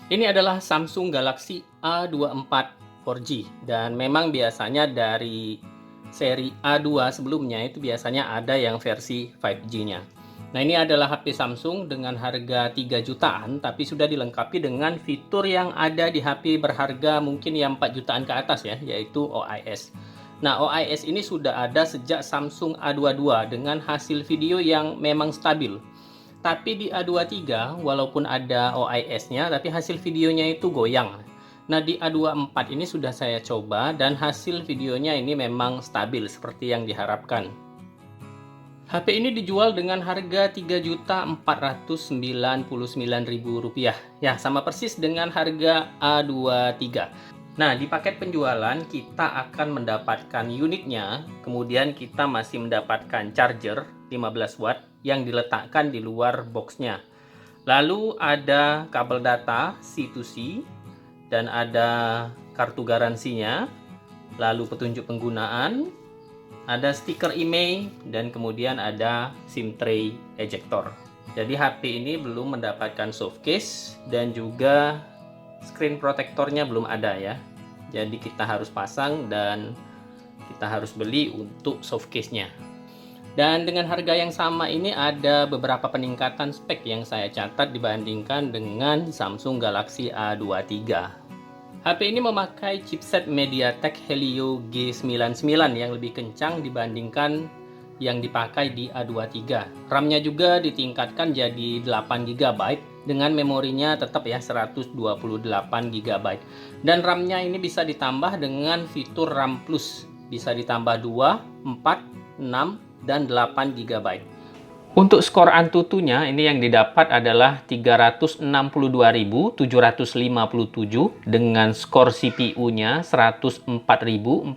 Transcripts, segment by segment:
Ini adalah Samsung Galaxy A24 4G dan memang biasanya dari seri A2 sebelumnya itu biasanya ada yang versi 5G-nya. Nah, ini adalah HP Samsung dengan harga 3 jutaan tapi sudah dilengkapi dengan fitur yang ada di HP berharga mungkin yang 4 jutaan ke atas ya, yaitu OIS. Nah, OIS ini sudah ada sejak Samsung A22 dengan hasil video yang memang stabil. Tapi di A23 walaupun ada OIS-nya tapi hasil videonya itu goyang. Nah, di A24 ini sudah saya coba dan hasil videonya ini memang stabil seperti yang diharapkan. HP ini dijual dengan harga Rp3.499.000. Ya, sama persis dengan harga A23. Nah, di paket penjualan kita akan mendapatkan unitnya, kemudian kita masih mendapatkan charger 15 watt yang diletakkan di luar boxnya. Lalu ada kabel data C2C dan ada kartu garansinya, lalu petunjuk penggunaan, ada stiker IMEI, dan kemudian ada SIM tray ejector. Jadi HP ini belum mendapatkan soft case dan juga screen protectornya belum ada ya. Jadi kita harus pasang dan kita harus beli untuk soft case-nya. Dan dengan harga yang sama ini ada beberapa peningkatan spek yang saya catat dibandingkan dengan Samsung Galaxy A23. HP ini memakai chipset MediaTek Helio G99 yang lebih kencang dibandingkan yang dipakai di A23. RAM-nya juga ditingkatkan jadi 8 GB dengan memorinya tetap ya 128 GB. Dan RAM-nya ini bisa ditambah dengan fitur RAM Plus. Bisa ditambah 2, 4, 6, dan 8 GB. Untuk skor Antutunya ini yang didapat adalah 362.757 dengan skor CPU-nya 104.496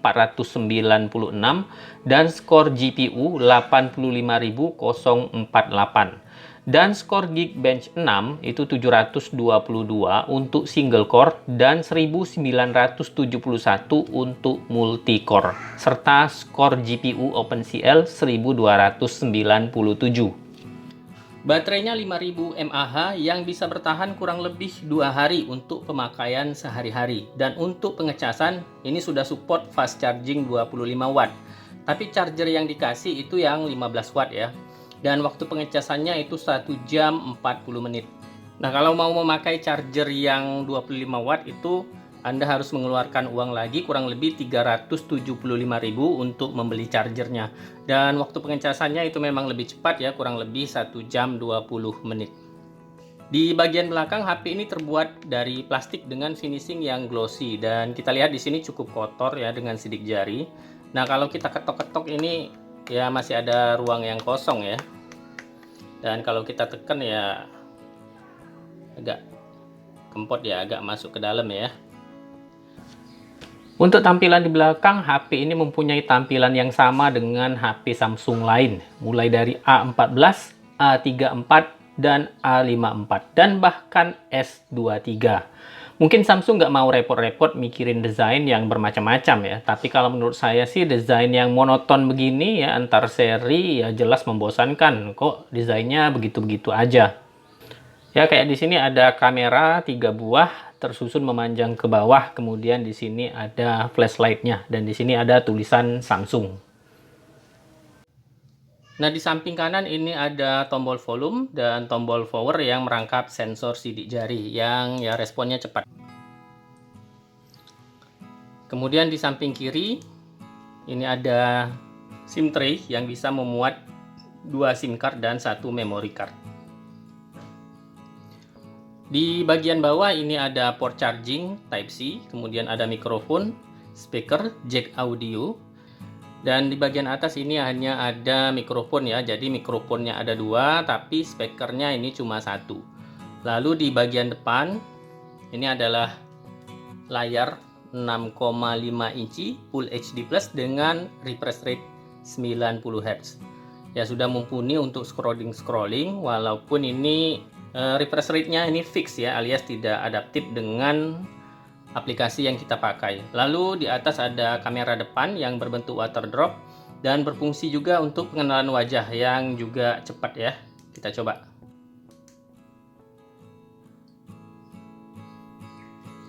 dan skor GPU 85.048 dan skor Geekbench 6 itu 722 untuk single core dan 1971 untuk multi core serta skor GPU OpenCL 1297. Baterainya 5000 mAh yang bisa bertahan kurang lebih 2 hari untuk pemakaian sehari-hari. Dan untuk pengecasan ini sudah support fast charging 25 watt. Tapi charger yang dikasih itu yang 15 watt ya. Dan waktu pengecasannya itu 1 jam 40 menit. Nah, kalau mau memakai charger yang 25 watt itu Anda harus mengeluarkan uang lagi kurang lebih 375.000 untuk membeli chargernya. Dan waktu pengecasannya itu memang lebih cepat ya, kurang lebih 1 jam 20 menit. Di bagian belakang HP ini terbuat dari plastik dengan finishing yang glossy dan kita lihat di sini cukup kotor ya dengan sidik jari. Nah, kalau kita ketok-ketok ini ya masih ada ruang yang kosong ya. Dan kalau kita tekan ya agak kempot ya, agak masuk ke dalam ya. Untuk tampilan di belakang, HP ini mempunyai tampilan yang sama dengan HP Samsung lain, mulai dari A14, A34, dan A54, dan bahkan S23. Mungkin Samsung nggak mau repot-repot mikirin desain yang bermacam-macam ya, tapi kalau menurut saya sih desain yang monoton begini ya antar seri ya jelas membosankan. Kok desainnya begitu-begitu aja. Ya, kayak di sini ada kamera 3 buah tersusun memanjang ke bawah, kemudian di sini ada flashlight-nya dan di sini ada tulisan Samsung. Nah, di samping kanan ini ada tombol volume dan tombol power yang merangkap sensor sidik jari yang ya responnya cepat. Kemudian di samping kiri ini ada SIM tray yang bisa memuat 2 SIM card dan 1 memory card. Di bagian bawah ini ada port charging Type-C, kemudian ada mikrofon, speaker, jack audio, dan di bagian atas ini hanya ada mikrofon ya. Jadi mikrofonnya ada 2, tapi speakernya ini cuma 1. Lalu di bagian depan ini adalah layar 6,5 inci Full HD Plus dengan refresh rate 90 Hz. Ya sudah mumpuni untuk scrolling walaupun ini refresh rate-nya ini fix ya, alias tidak adaptif dengan aplikasi yang kita pakai. Lalu di atas ada kamera depan yang berbentuk water drop dan berfungsi juga untuk pengenalan wajah yang juga cepat ya. Kita coba.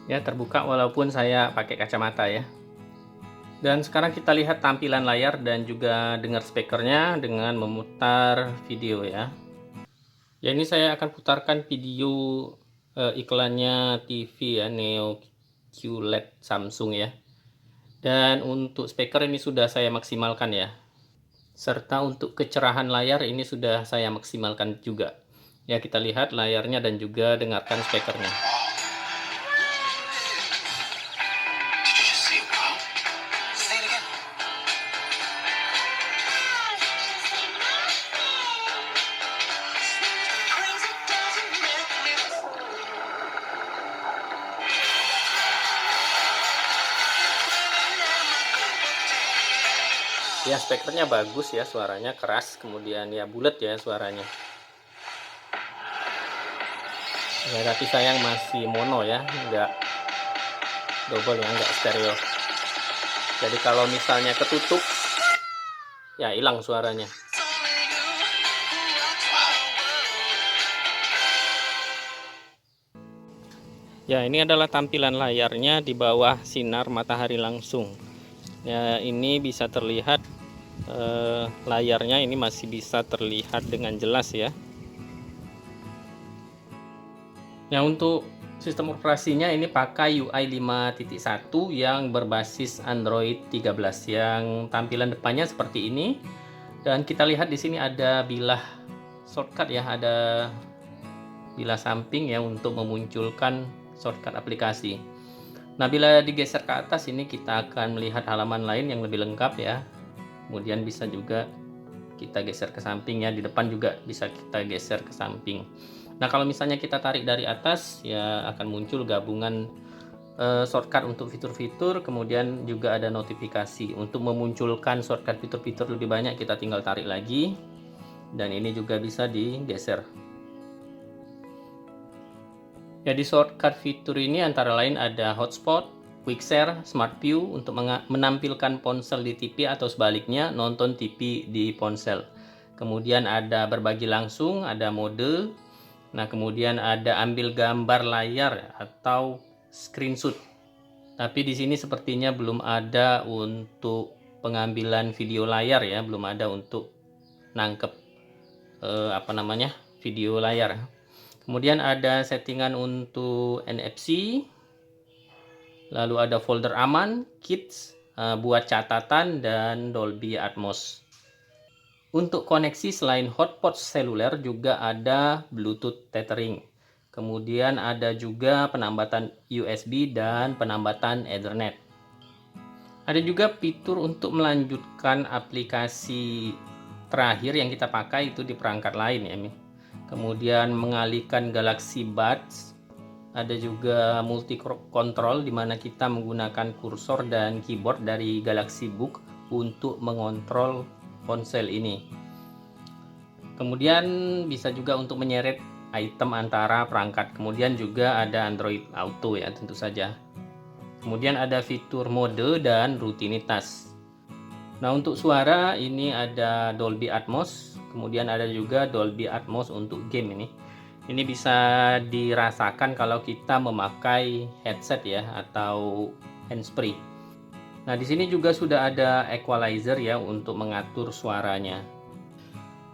Ya, terbuka walaupun saya pakai kacamata ya. Dan sekarang kita lihat tampilan layar dan juga dengar speakernya dengan memutar video ya. Ya, ini saya akan putarkan video iklannya TV ya, Neo QLED Samsung ya. Dan untuk speaker ini sudah saya maksimalkan ya. Serta untuk kecerahan layar ini sudah saya maksimalkan juga. Ya, kita lihat layarnya dan juga dengarkan speakernya. Ya, speakernya bagus ya, suaranya keras, kemudian ya bulat ya suaranya. Ya, tapi sayang masih mono ya, enggak double ya, enggak stereo. Jadi kalau misalnya ketutup, ya hilang suaranya. Ya, ini adalah tampilan layarnya di bawah sinar matahari langsung. Ya, ini bisa terlihat layarnya ini masih bisa terlihat dengan jelas ya. Ya, untuk sistem operasinya ini pakai UI 5.1 yang berbasis Android 13 yang tampilan depannya seperti ini. Dan kita lihat di sini ada bilah shortcut ya, ada bilah samping ya untuk memunculkan shortcut aplikasi. Nah, bila digeser ke atas ini kita akan melihat halaman lain yang lebih lengkap ya. Kemudian bisa juga kita geser ke samping ya, di depan juga bisa kita geser ke samping. Nah, kalau misalnya kita tarik dari atas ya akan muncul gabungan shortcut untuk fitur-fitur, kemudian juga ada notifikasi. Untuk memunculkan shortcut fitur-fitur lebih banyak kita tinggal tarik lagi, dan ini juga bisa digeser. Ya, di shortcut fitur ini antara lain ada hotspot, quick share, smart view untuk menampilkan ponsel di TV atau sebaliknya nonton TV di ponsel. Kemudian ada berbagi langsung, ada mode. Nah, kemudian ada ambil gambar layar atau screenshot. Tapi di sini sepertinya belum ada untuk pengambilan video layar ya, belum ada untuk nangkep video layar. Kemudian ada settingan untuk NFC, lalu ada folder aman, kids, buat catatan, dan Dolby Atmos. Untuk koneksi selain hotspot seluler juga ada Bluetooth tethering. Kemudian ada juga penambatan USB dan penambatan Ethernet. Ada juga fitur untuk melanjutkan aplikasi terakhir yang kita pakai itu di perangkat lain ya. Kemudian mengalihkan Galaxy Buds. Ada juga multi control di mana kita menggunakan kursor dan keyboard dari Galaxy Book untuk mengontrol ponsel ini. Kemudian bisa juga untuk menyeret item antara perangkat. Kemudian juga ada Android Auto ya, tentu saja. Kemudian ada fitur mode dan rutinitas. Nah, untuk suara ini ada Dolby Atmos, kemudian ada juga Dolby Atmos untuk game ini. Ini bisa dirasakan kalau kita memakai headset ya atau handsfree. Nah, di sini juga sudah ada equalizer ya untuk mengatur suaranya.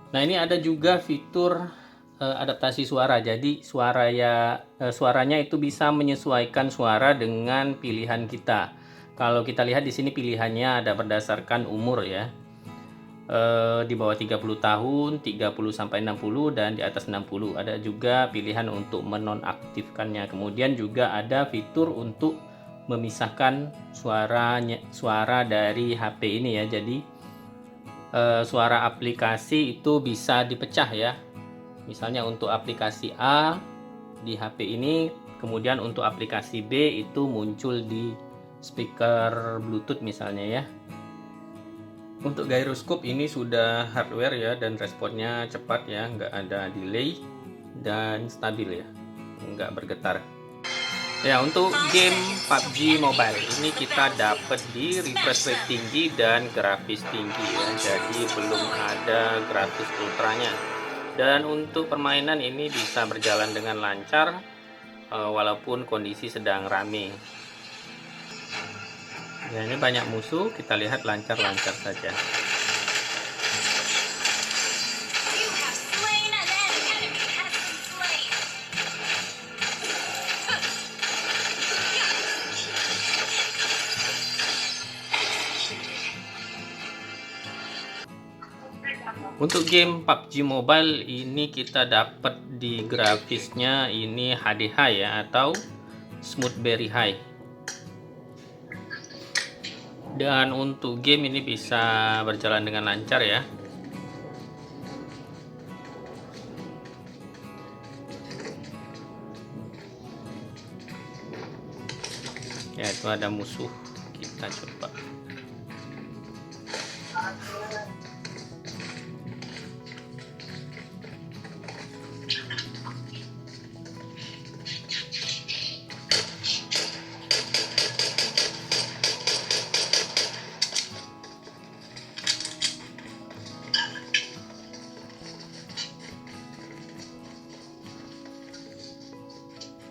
Nah, ini ada juga fitur adaptasi suara. Jadi suaranya itu bisa menyesuaikan suara dengan pilihan kita. Kalau kita lihat di sini pilihannya ada berdasarkan umur ya. Di bawah 30 tahun, 30 sampai 60 dan di atas 60. Ada juga pilihan untuk menonaktifkannya. Kemudian juga ada fitur untuk memisahkan suara dari HP ini ya. Jadi suara aplikasi itu bisa dipecah ya. Misalnya untuk aplikasi A di HP ini, kemudian untuk aplikasi B itu muncul di speaker Bluetooth misalnya ya. Untuk gyroscope ini sudah hardware ya, dan responnya cepat ya, nggak ada delay dan stabil ya, nggak bergetar. Ya, untuk game PUBG Mobile ini kita dapat di refresh rate tinggi dan grafis tinggi ya, jadi belum ada grafis ultranya. Dan untuk permainan ini bisa berjalan dengan lancar walaupun kondisi sedang rame. Ya, ini banyak musuh, kita lihat lancar-lancar saja. Untuk game PUBG Mobile ini kita dapat di grafisnya ini HD High ya, atau Smooth Very High. Dan untuk game ini bisa berjalan dengan lancar ya. Ya, itu ada musuh, kita coba.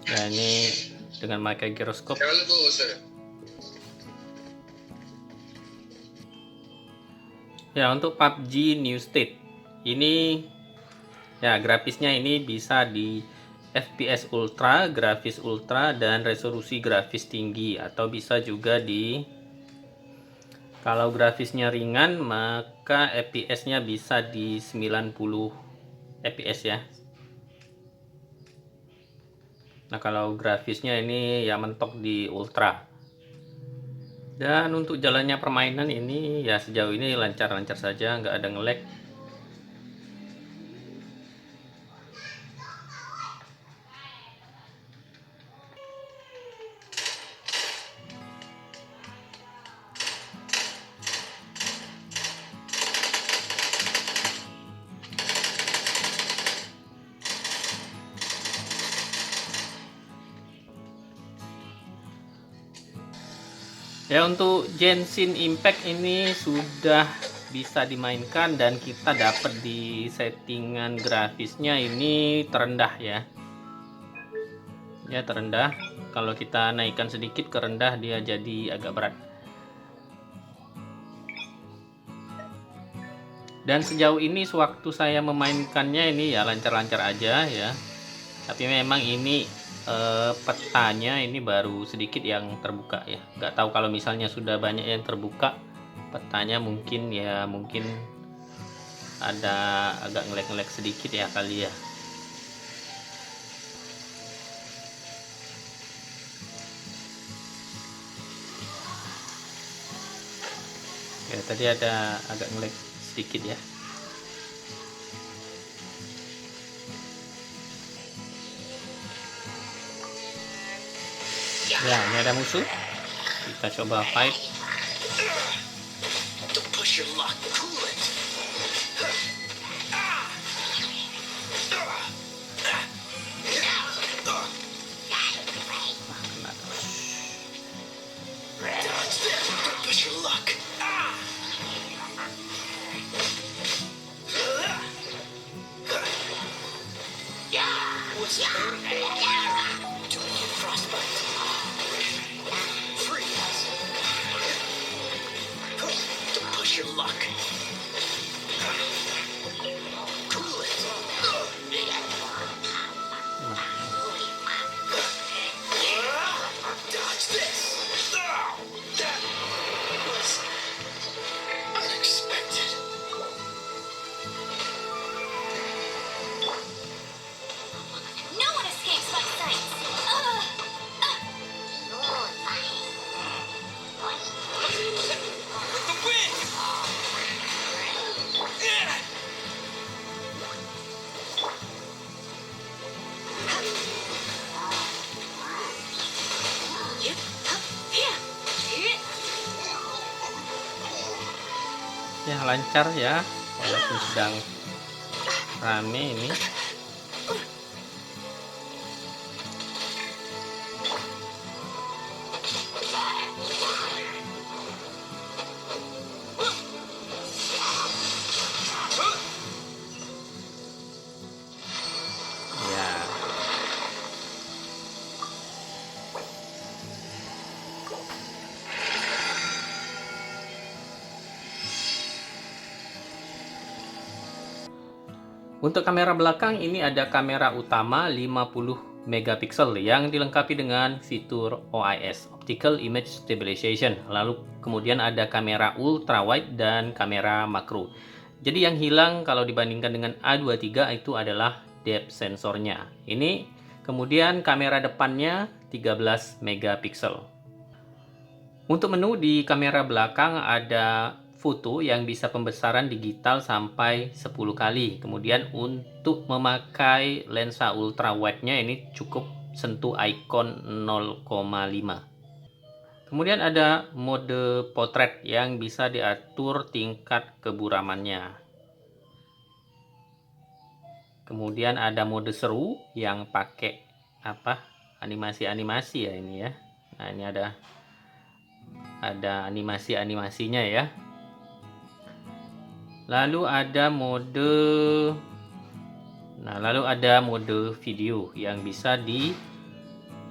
Ya, ini dengan pakai giroskop. Ya, untuk PUBG New State ini ya grafisnya ini bisa di FPS Ultra, grafis Ultra, dan resolusi grafis tinggi, atau bisa juga di, kalau grafisnya ringan maka FPS-nya bisa di 90 FPS ya. Nah, kalau grafisnya ini ya mentok di Ultra. Dan untuk jalannya permainan ini ya sejauh ini lancar-lancar saja, nggak ada nge-lag. Ya, untuk Genshin Impact ini sudah bisa dimainkan dan kita dapat di settingan grafisnya ini terendah ya. Ya, terendah. Kalau kita naikkan sedikit ke rendah dia jadi agak berat. Dan sejauh ini sewaktu saya memainkannya ini ya lancar-lancar aja ya. Tapi memang ini petanya ini baru sedikit yang terbuka ya. Nggak tahu kalau misalnya sudah banyak yang terbuka petanya, mungkin ada agak ngelek-ngelek sedikit ya kali ya. Ya, tadi ada agak ngelek sedikit ya. Ya, ini ada musuh. Kita coba fight. Ya, lancar ya, walaupun sedang rame ini. Ya, Untuk kamera belakang ini ada kamera utama 50 megapiksel yang dilengkapi dengan fitur OIS, Optical Image Stabilization. Lalu kemudian ada kamera ultra wide dan kamera makro. Jadi yang hilang kalau dibandingkan dengan A23 itu adalah depth sensornya. Ini kemudian kamera depannya 13 megapiksel. Untuk menu di kamera belakang ada foto yang bisa pembesaran digital sampai 10 kali. Kemudian untuk memakai lensa ultra wide-nya ini cukup sentuh icon 0,5. Kemudian ada mode potret yang bisa diatur tingkat keburamannya. Kemudian ada mode seru yang pakai animasi-animasi ya ini ya. Nah, ini ada animasi-animasinya ya. Lalu ada mode video yang bisa di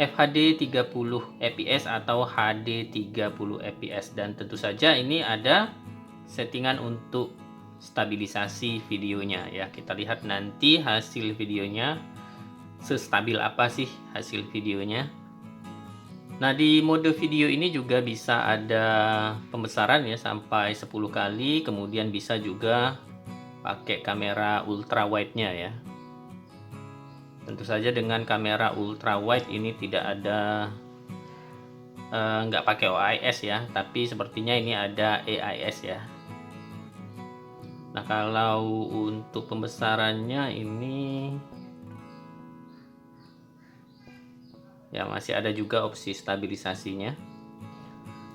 FHD 30 fps atau HD 30 fps, dan tentu saja ini ada settingan untuk stabilisasi videonya ya. Kita lihat nanti hasil videonya sestabil apa sih hasil videonya. Nah, di mode video ini juga bisa ada pembesaran ya sampai 10 kali, kemudian bisa juga pakai kamera ultra wide-nya ya. Tentu saja dengan kamera ultra wide ini tidak ada nggak pakai OIS ya, tapi sepertinya ini ada AIS ya. Nah, kalau untuk pembesarannya ini ya masih ada juga opsi stabilisasinya.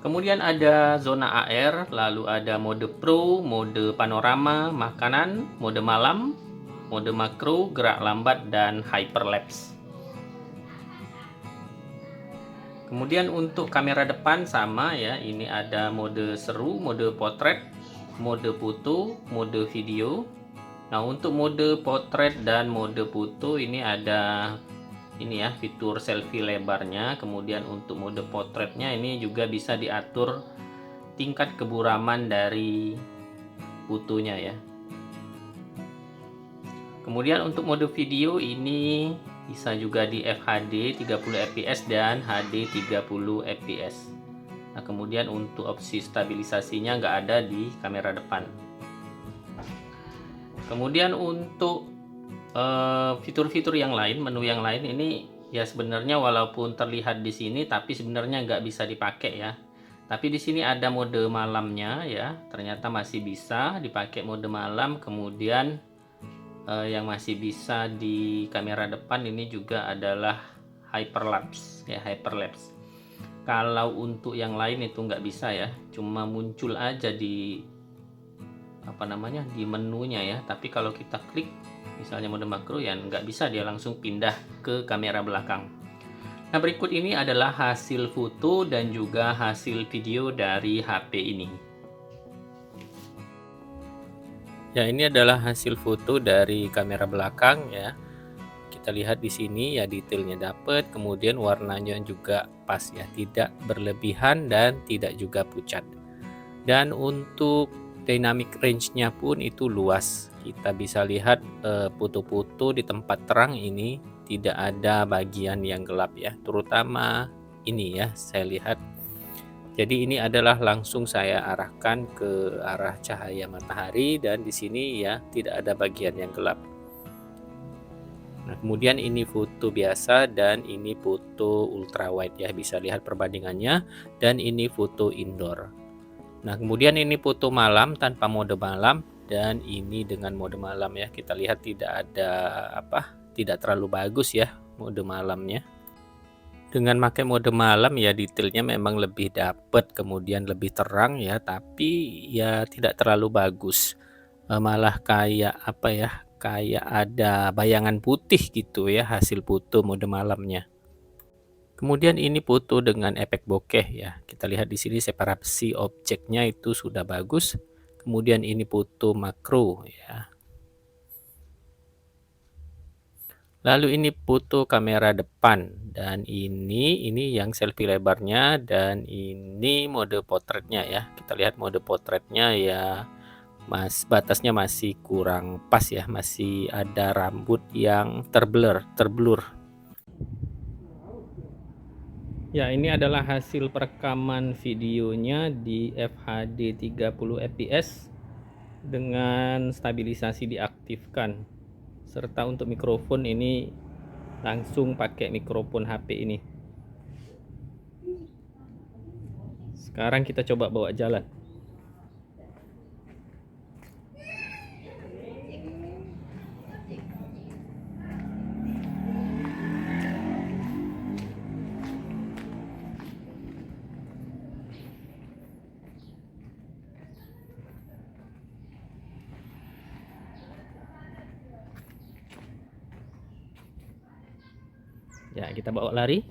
Kemudian ada zona AR, lalu ada mode Pro, mode panorama, makanan, mode malam, mode makro, gerak lambat, dan hyperlapse. Kemudian untuk kamera depan sama ya, ini ada mode seru, mode potret, mode foto, mode video. Nah, untuk mode potret dan mode foto ini ada ini ya fitur selfie lebarnya. Kemudian untuk mode potretnya ini juga bisa diatur tingkat keburaman dari fotonya ya. Kemudian untuk mode video ini bisa juga di FHD 30 fps dan HD 30 fps. Nah, kemudian untuk opsi stabilisasinya nggak ada di kamera depan. Kemudian untuk fitur-fitur yang lain, menu yang lain ini ya sebenarnya walaupun terlihat di sini tapi sebenarnya nggak bisa dipakai ya. Tapi di sini ada mode malamnya ya, ternyata masih bisa dipakai mode malam. Kemudian yang masih bisa di kamera depan ini juga adalah hyperlapse ya, hyperlapse. Kalau untuk yang lain itu nggak bisa ya, cuma muncul aja di di menunya ya. Tapi kalau kita klik misalnya mode makro ya nggak bisa, dia langsung pindah ke kamera belakang. Nah, berikut ini adalah hasil foto dan juga hasil video dari HP ini. Ya, ini adalah hasil foto dari kamera belakang ya. Kita lihat di sini ya, detailnya dapat, kemudian warnanya juga pas ya, tidak berlebihan dan tidak juga pucat. Dan untuk dynamic range-nya pun itu luas. Kita bisa lihat foto-foto di tempat terang ini tidak ada bagian yang gelap ya, terutama ini ya saya lihat. Jadi ini adalah langsung saya arahkan ke arah cahaya matahari, dan di sini ya tidak ada bagian yang gelap. Nah, kemudian ini foto biasa dan ini foto ultra wide ya, bisa lihat perbandingannya, dan ini foto indoor. Nah, kemudian ini foto malam tanpa mode malam, dan ini dengan mode malam ya. Kita lihat tidak terlalu bagus ya mode malamnya. Dengan pakai mode malam ya detailnya memang lebih dapet, kemudian lebih terang ya, tapi ya tidak terlalu bagus. Malah kayak kayak ada bayangan putih gitu ya hasil foto mode malamnya. Kemudian ini foto dengan efek bokeh ya. Kita lihat di sini separasi objeknya itu sudah bagus. Kemudian ini foto makro ya. Lalu ini foto kamera depan, dan ini yang selfie lebarnya, dan ini mode potretnya ya. Kita lihat mode potretnya ya batasnya masih kurang pas ya, masih ada rambut yang terblur. Ya, ini adalah hasil perekaman videonya di FHD 30 fps dengan stabilisasi diaktifkan. Serta untuk mikrofon ini langsung pakai mikrofon HP ini. Sekarang kita coba bawa jalan. Ya, kita bawa lari.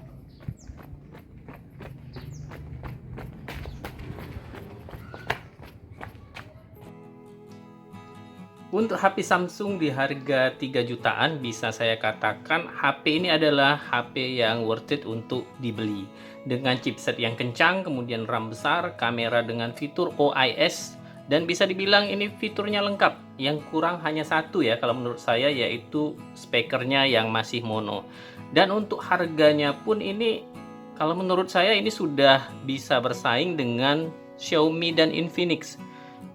Untuk HP Samsung di harga 3 jutaan, bisa saya katakan HP ini adalah HP yang worth it untuk dibeli. Dengan chipset yang kencang, kemudian RAM besar, kamera dengan fitur OIS, dan bisa dibilang ini fiturnya lengkap. Yang kurang hanya satu ya kalau menurut saya, yaitu speakernya yang masih mono. Dan untuk harganya pun ini, kalau menurut saya ini sudah bisa bersaing dengan Xiaomi dan Infinix.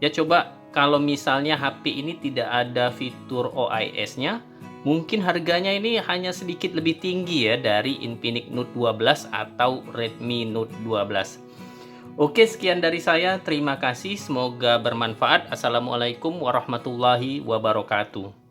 Ya, coba kalau misalnya HP ini tidak ada fitur OIS-nya, mungkin harganya ini hanya sedikit lebih tinggi ya dari Infinix Note 12 atau Redmi Note 12. Oke, sekian dari saya. Terima kasih. Semoga bermanfaat. Assalamualaikum warahmatullahi wabarakatuh.